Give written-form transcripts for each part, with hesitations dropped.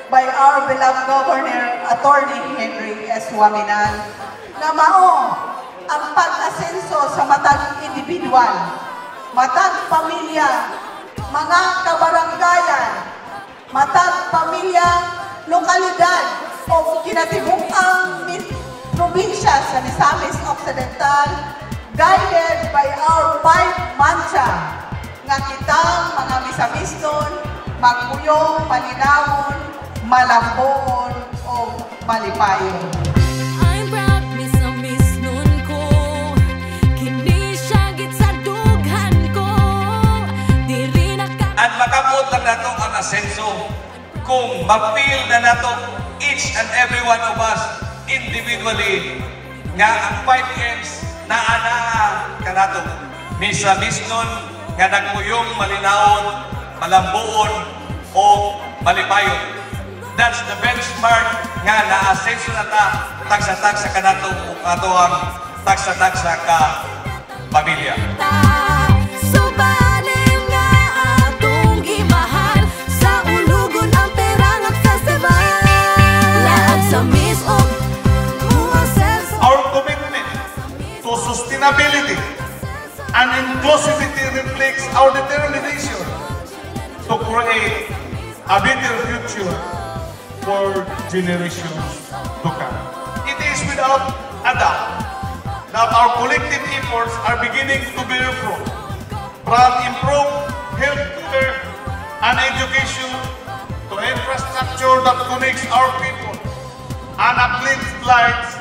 by our beloved Governor Attorney Henry S. Waminan na mao ang pag-asenso sa matag individual, matag pamilya, mga kabaranggayan, matag pamilya, lokalidad o kinatibukang probinsya sa Misamis Occidental, guided by our five mantra nga kitang mga Misamisnon, magpuyong, malinawon, malamboon o malipayon. I'm proud Misamisnon ko, kini siya git sa dughan ko, diri na ka. At makamot lang nato ang asenso kung ma-feel na nato each and every one of us individually nga ang 5Ms na kanato Misamisnon nga nagpuyong, malinawon, malambuon o malipayon. That's the benchmark nga na-asenso na ta tagsa-tagsa kanato ato ang tagsa-tagsa ka pamilya. Sustainability and inclusivity reflects our determination to create a better future for generations to come. It is without a doubt that our collective efforts are beginning to bear fruit, from improved healthcare and education to infrastructure that connects our people and uplifts lives.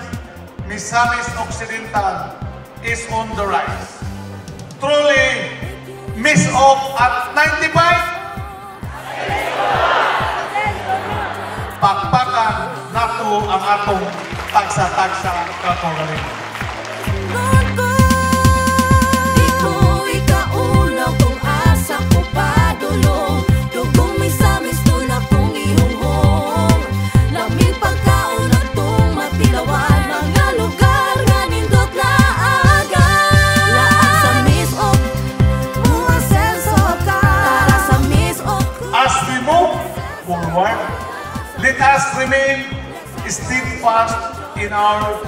Misamis Occidental is on the rise. Truly, Miss Oc at 95? Pakpakan nato ang atong tagsa-tagsa kakaugalingon. Let us remain steadfast in our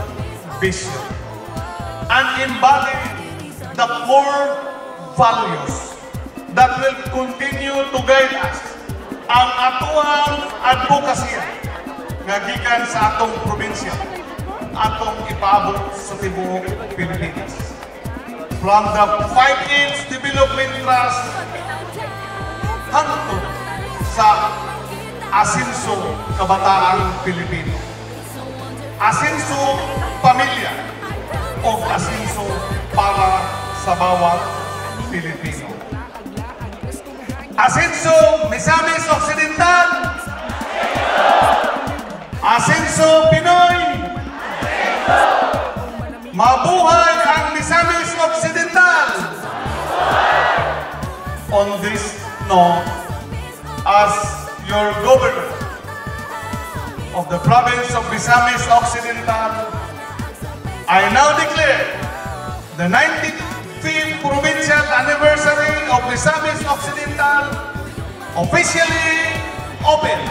vision and embody the core values that will continue to guide us. Ang atuang advokasya nga gikan sa atong probinsya, atong ipaabot sa tibuok Pilipinas. From the 5Ms Development Trust hangtod sa Asenso Kabataang Pilipino, Asenso Pamilya o Asenso para sa bawat Pilipino. Asenso Misamis Occidental, Asenso Pinoy, mabuhay ang Misamis Occidental. On this note, as your governor of the province of Misamis Occidental, I now declare the 95th provincial anniversary of Misamis Occidental officially open.